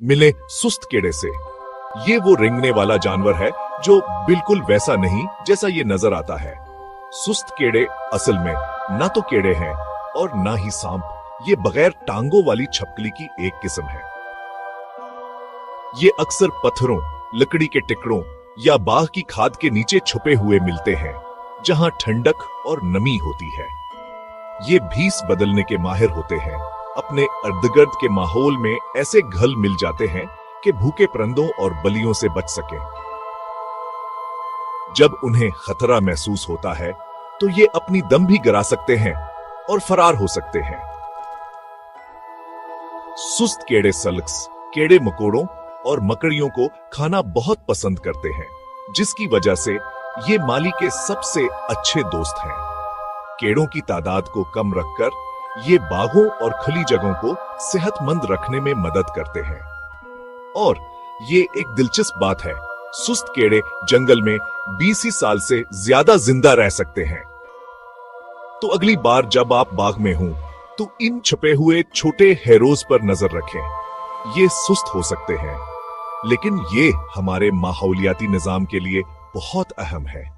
मिले सुस्त कीड़े से। ये वो रेंगने वाला जानवर है जो बिल्कुल वैसा नहीं जैसा ये नजर आता है। सुस्त कीड़े असल में ना तो कीड़े हैं और ना ही सांप। ये बगैर टांगों वाली छपकली की एक किस्म है। ये अक्सर पत्थरों, लकड़ी के टुकड़ों या बाग की खाद के नीचे छुपे हुए मिलते हैं, जहां ठंडक और नमी होती है। ये भीस बदलने के माहिर होते हैं। अपने इर्द-गिर्द के माहौल में ऐसे घुल मिल जाते हैं कि भूखे परिंदों और बलियों से बच सकें। जब उन्हें खतरा महसूस होता है तो ये अपनी दम भी गिरा सकते हैं और फरार हो सकते हैं। सुस्त कीड़े सल्क्स कीड़े मकोड़ों और मकड़ियों को खाना बहुत पसंद करते हैं, जिसकी वजह से ये माली के सबसे अच्छे दोस्त हैं। कीड़ों की तादाद को कम रखकर ये बागों और खुली जगहों को सेहतमंद रखने में मदद करते हैं। और ये एक दिलचस्प बात है, सुस्त कीड़े जंगल में 20 ही साल से ज्यादा जिंदा रह सकते हैं। तो अगली बार जब आप बाग में हों तो इन छुपे हुए छोटे हेरोज पर नजर रखें। ये सुस्त हो सकते हैं, लेकिन ये हमारे माहौलियाती निजाम के लिए बहुत अहम है।